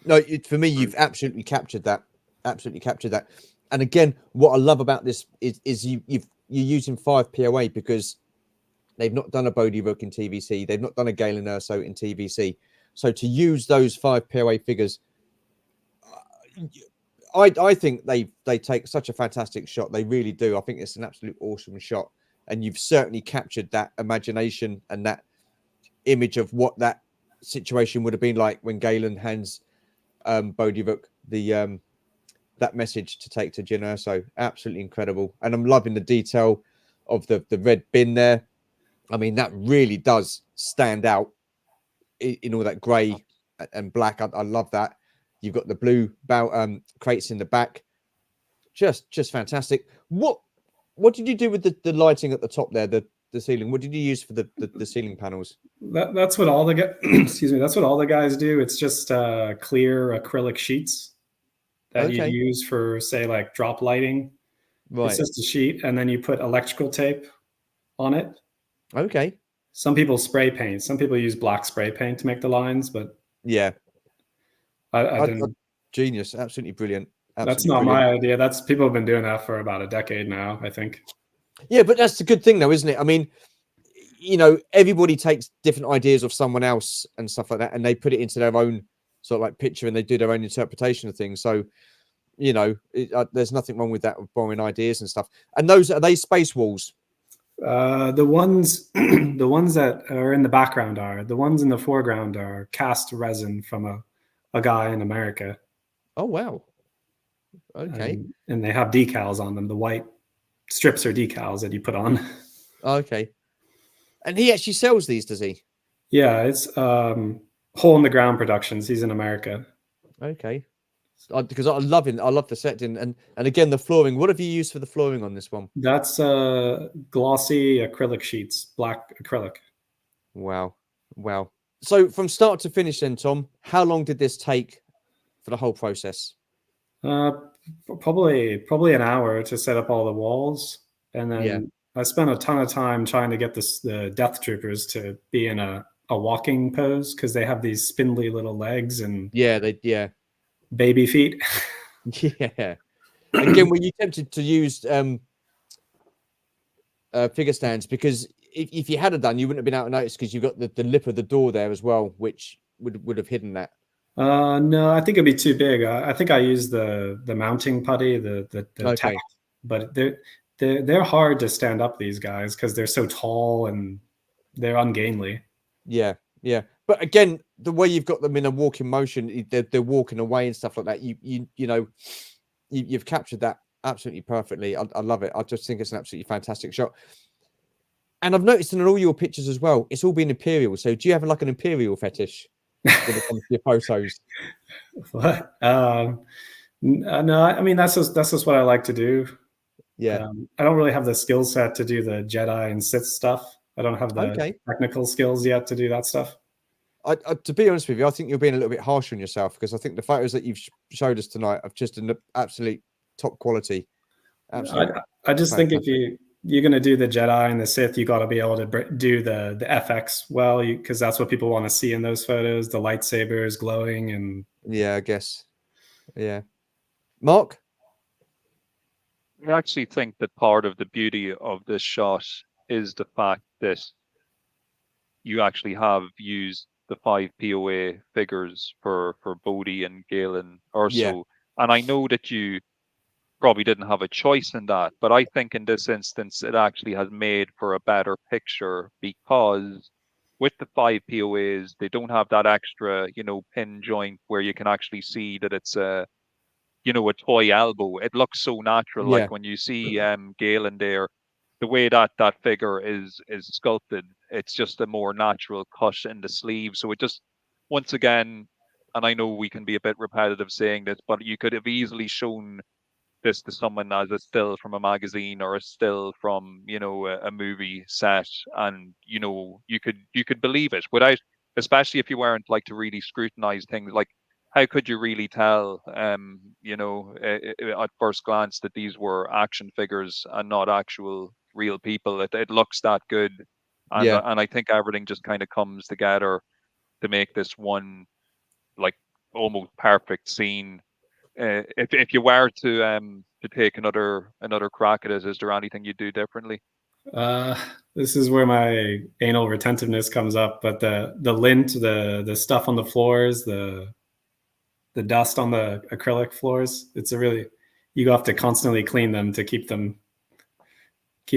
No, for me, you've absolutely captured that. Absolutely captured that. And again, what I love about this is you're using 5 POA because they've not done a Bodhi Rook in TVC. They've not done a Galen Erso in TVC. So to use those 5 POA figures, I think they take such a fantastic shot. They really do. I think it's an absolute awesome shot. And you've certainly captured that imagination and that image of what that situation would have been like when Galen hands Bodhi Rook that message to take to Jyn Erso. Absolutely incredible. And I'm loving the detail of the red bin there. I mean, that really does stand out in all that grey and black. I love that. You've got the blue crates in the back. Just fantastic. What did you do with the lighting at the top there, the ceiling? What did you use for the ceiling panels? That's what all the excuse me. That's what all the guys do. It's just clear acrylic sheets that you use for, say, like drop lighting. Right. It's just a sheet, and then you put electrical tape on it. Okay. Some people spray paint. Some people use black spray paint to make the lines, but yeah, I didn't. Genius, absolutely brilliant. Absolutely that's not brilliant. My idea. That's people have been doing that for about a decade now, I think. Yeah, but that's the good thing, though, isn't it? I mean, you know, everybody takes different ideas of someone else and stuff like that, and they put it into their own sort of like picture, and they do their own interpretation of things. So, you know, there's nothing wrong with that, with borrowing ideas and stuff. And those are they space walls? The ones that are in the background are. The ones in the foreground are cast resin from a guy in America. Oh wow. Okay. And they have decals on them. The white strips are decals that you put on. Okay. And he actually sells these, does he? Yeah, it's Hole in the Ground Productions. He's in America. Okay. Because I love the setting and again the flooring. What have you used for the flooring on this one? That's glossy acrylic sheets, black acrylic. Wow. So from start to finish then, Tom, how long did this take for the whole process? Probably an hour to set up all the walls, and then I spent a ton of time trying to get the Death Troopers to be in a walking pose because they have these spindly little legs and baby feet. Yeah. Again, were you tempted to use figure stands? Because if you had done, you wouldn't have been able to notice because you've got the lip of the door there as well, which would have hidden that. No, I think it'd be too big. I think I used the mounting putty, the tech, but they're hard to stand up, these guys, because they're so tall and they're ungainly. Yeah. But again, the way you've got them in a walking motion, they're walking away and stuff like that. You've captured that absolutely perfectly. I love it. I just think it's an absolutely fantastic shot. And I've noticed in all your pictures as well, it's all been Imperial. So do you have like an Imperial fetish when it comes to your photos? What? No, I mean that's just what I like to do. Yeah. I don't really have the skill set to do the Jedi and Sith stuff. I don't have the technical skills yet to do that stuff. To be honest with you, I think you're being a little bit harsh on yourself, because I think the photos that you've showed us tonight are just an absolute top quality. Absolutely. I just think if fantastic. you're going to do the Jedi and the Sith, you got to be able to do the FX well, because that's what people want to see in those photos. The lightsabers glowing and Yeah, I guess. Yeah, Mark. I actually think that part of the beauty of this shot is the fact that you actually have used the 5 POA figures for Bodhi and Galen Yeah, Urso. And I know that you probably didn't have a choice in that, but I think in this instance it actually has made for a better picture, because with the 5 POAs, they don't have that extra, pin joint where you can actually see that it's a toy elbow. It looks so natural. yeah, Like when you see Galen there, the way that figure is sculpted, it's just a more natural cut in the sleeve. So it just, once again, and I know we can be a bit repetitive saying this, but you could have easily shown this to someone as a still from a magazine or a still from a movie set, and you could believe it without, especially if you weren't like to really scrutinize things. Like, how could you really tell at first glance that these were action figures and not actual real people? It looks that good, and yeah. and I think everything just kind of comes together to make this one like almost perfect scene. If you were to take another crack at it, is there anything you'd do differently? uh, this is where my anal retentiveness comes up. But the lint, the stuff on the floors, the dust on the acrylic floors, it's a really, you have to constantly clean them to keep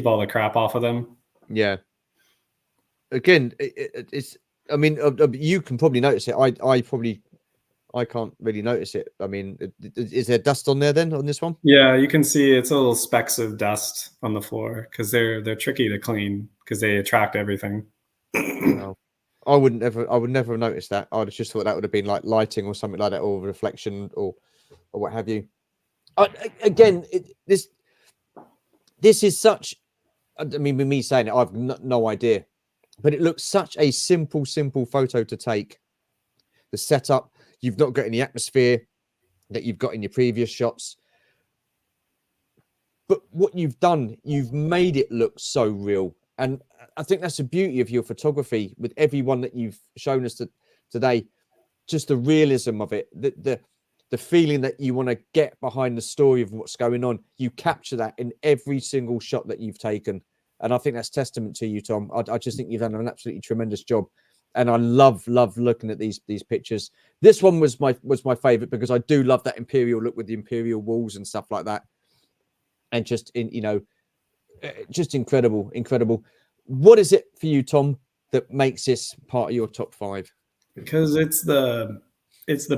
all the crap off of them. Yeah. Again, it's. I mean, you can probably notice it. I can't really notice it. I mean, is there dust on there then on this one? Yeah, you can see it's little specks of dust on the floor because they're tricky to clean because they attract everything. No, I would never have noticed that. I'd have just thought that would have been like lighting or something like that, or reflection, or what have you. Again, this is such. I mean, with me saying it, I've no idea, but it looks such a simple photo to take. The setup, you've not got any atmosphere that you've got in your previous shots, but what you've done, you've made it look so real. And I think that's the beauty of your photography with everyone that you've shown us today. Just the realism of it, the feeling that you want to get behind the story of what's going on. You capture that in every single shot that you've taken, and I think that's testament to you, Tom. I just think you've done an absolutely tremendous job, and I love looking at these pictures. This one was my favorite because I do love that imperial look with the imperial walls and stuff like that, and just just incredible. What is it for you, Tom, that makes this part of your top 5? Because it's the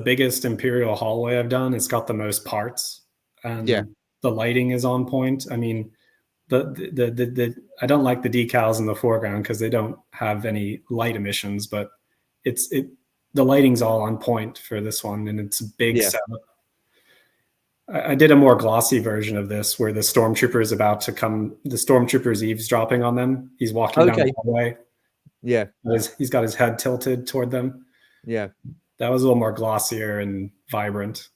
biggest imperial hallway I've done. It's got the most parts, and Yeah. the lighting is on point. I mean, the I don't like the decals in the foreground because they don't have any light emissions, but the lighting's all on point for this one, and it's a big setup. I did a more glossy version of this where the stormtrooper is about to come. The stormtrooper's eavesdropping on them. He's walking down the hallway. Yeah. He's got his head tilted toward them. Yeah. That was a little more glossier and vibrant.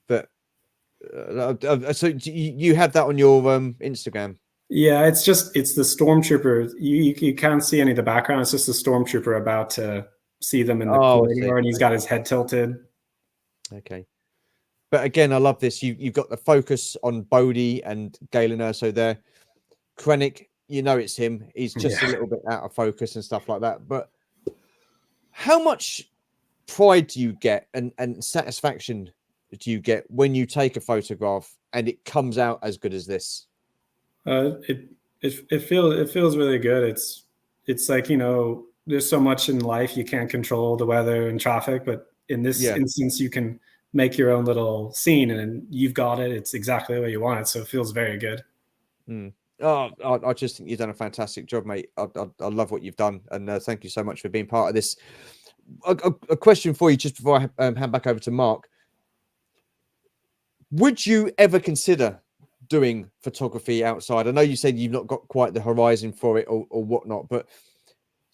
But so you have that on your Instagram? Yeah, it's the stormtrooper. You can't see any of the background. It's just the stormtrooper about to see them in the corridor, and he's got his head tilted. Okay. But again, I love this. You've got the focus on Bodhi and Galen Erso there. Krennic, it's him. He's just a little bit out of focus and stuff like that. But how much pride do you get and satisfaction do you get when you take a photograph and it comes out as good as this? It feels really good. It's like, there's so much in life you can't control, the weather and traffic, but in this instance you can make your own little scene and you've got it. It's exactly the way you want it. So it feels very good. Oh, I just think you've done a fantastic job, mate. I love what you've done. And thank you so much for being part of this. A question for you just before I hand back over to Mark. Would you ever consider doing photography outside? I know you said you've not got quite the horizon for it or whatnot, but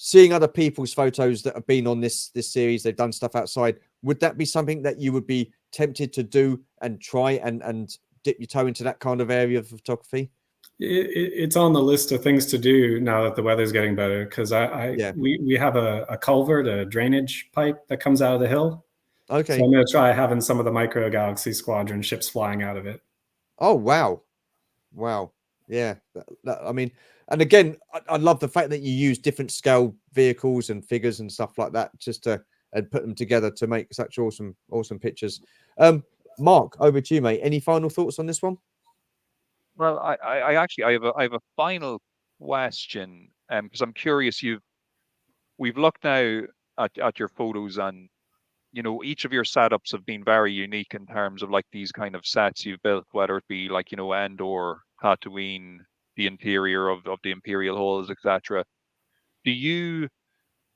seeing other people's photos that have been on this series, they've done stuff outside, would that be something that you would be tempted to do and try and dip your toe into that kind of area of photography? It's on the list of things to do now that the weather's getting better, because we have a culvert, a drainage pipe that comes out of the hill. Okay. So I'm going to try having some of the Micro Galaxy Squadron ships flying out of it. Oh, wow. Yeah. I mean, and again, I love the fact that you use different scale vehicles and figures and stuff like that just to and put them together to make such awesome pictures. Mark, over to you, mate. Any final thoughts on this one? Well, I actually I have a final question, because I'm curious. We've looked now at your photos, and each of your setups have been very unique in terms of like these kind of sets you've built, whether it be like Andor, Tatooine, the interior of the Imperial halls, etc. Do you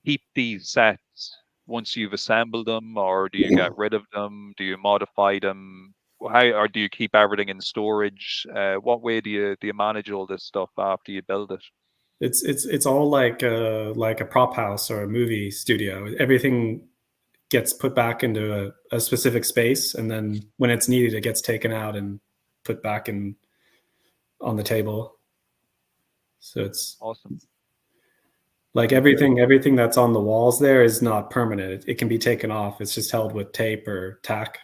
keep these sets once you've assembled them, or do you get rid of them? Do you modify them? How, or do you keep everything in storage? What way do you manage all this stuff after you build it? It's all like a prop house or a movie studio. Everything gets put back into a specific space, and then when it's needed, it gets taken out and put back in on the table. So it's Awesome. like everything that's on the walls there is not permanent. It can be taken off. It's just held with tape or tack.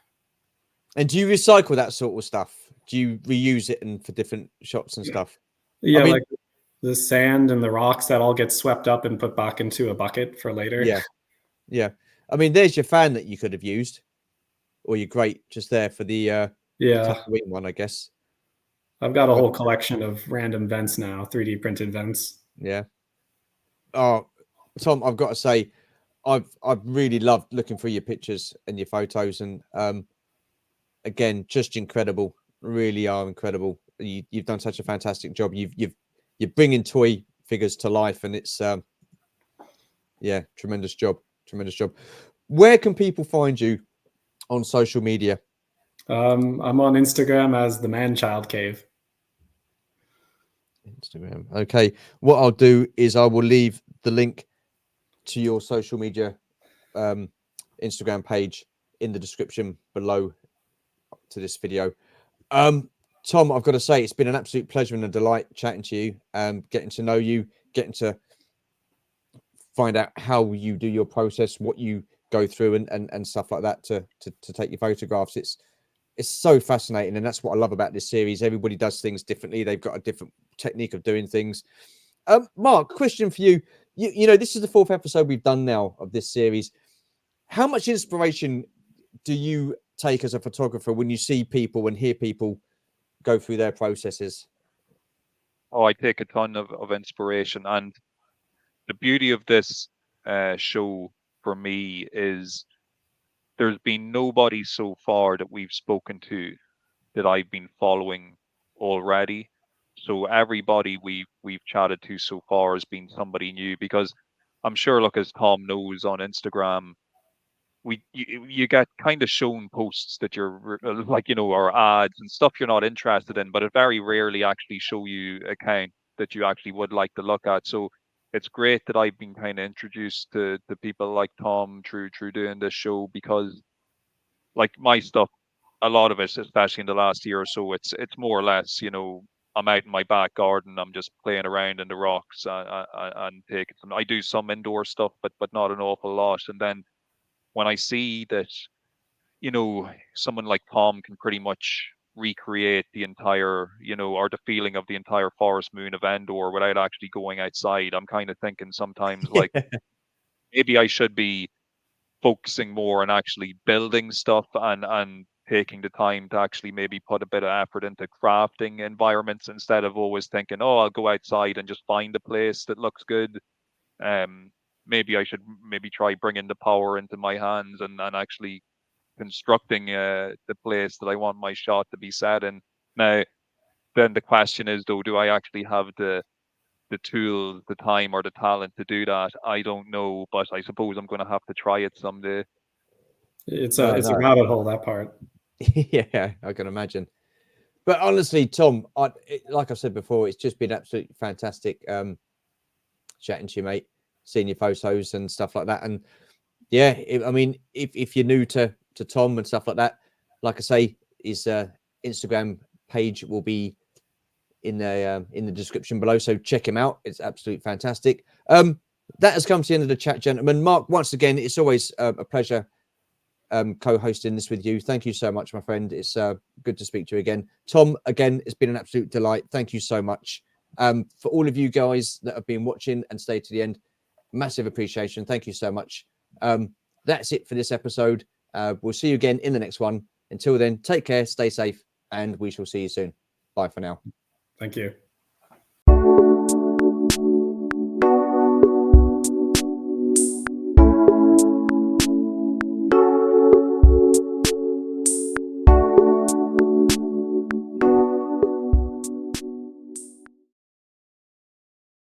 And do you recycle that sort of stuff? Do you reuse it and for different shots and stuff? Yeah, I mean, like the sand and the rocks that all get swept up and put back into a bucket for later. Yeah. I mean, there's your fan that you could have used, or your grate just there for the Tatooine one, I guess. I've got a whole collection of random vents now, 3D printed vents. Yeah. Oh, Tom, I've got to say, I've really loved looking through your pictures and your photos, and again, just incredible. Really are incredible. You've done such a fantastic job. You're bringing toy figures to life, and it's tremendous job. Where can people find you on social media? I'm on Instagram as the Man Child Cave. Instagram. Okay. What I'll do is I will leave the link to your social media Instagram page in the description below to this video. Tom, I've got to say, it's been an absolute pleasure and a delight chatting to you, getting to know you, getting to find out how you do your process, what you go through and stuff like that to take your photographs. It's so fascinating, and that's what I love about this series. Everybody does things differently. They've got a different technique of doing things. Mark, question for you. You know, this is the 4th episode we've done now of this series. How much inspiration do you take as a photographer when you see people and hear people go through their processes? Oh, I take a ton of inspiration, and the beauty of this show for me is there's been nobody so far that we've spoken to that I've been following already. So everybody we've chatted to so far has been somebody new, because I'm sure, look, as Tom knows, on Instagram, you get kind of shown posts that you're like, or ads and stuff you're not interested in, but it very rarely actually show you account that you actually would like to look at. So it's great that I've been kind of introduced to people like Tom through doing this show, because like my stuff, a lot of it, especially in the last year or so, it's more or less, I'm out in my back garden, I'm just playing around in the rocks, and taking some. I do some indoor stuff, but not an awful lot. And then when I see that, someone like Tom can pretty much recreate the entire, or the feeling of the entire forest moon of Endor without actually going outside, I'm kind of thinking sometimes like maybe I should be focusing more on actually building stuff and taking the time to actually maybe put a bit of effort into crafting environments, instead of always thinking, oh, I'll go outside and just find a place that looks good. Maybe I should maybe try bringing the power into my hands and actually constructing the place that I want my shot to be set in. Now, then the question is, though, do I actually have the tool, the time, or the talent to do that? I don't know, but I suppose I'm going to have to try it someday. It's a rabbit hole, that part. Yeah, I can imagine. But honestly, Tom, like I said before, it's just been absolutely fantastic chatting to you, mate. seeing your photos and stuff like that. And yeah, I mean, if you're new to Tom and stuff like that, like I say, his Instagram page will be in the description below, so check him out. It's absolutely fantastic. That has come to the end of the chat, gentlemen. Mark, once again, it's always a pleasure co-hosting this with you. Thank you so much, my friend. It's good to speak to you again. Tom, again, it's been an absolute delight. Thank you so much. For all of you guys that have been watching and stayed to the end, massive appreciation. Thank you so much. That's it for this episode. We'll see you again in the next one. Until then, take care, stay safe, and we shall see you soon. Bye for now. Thank you.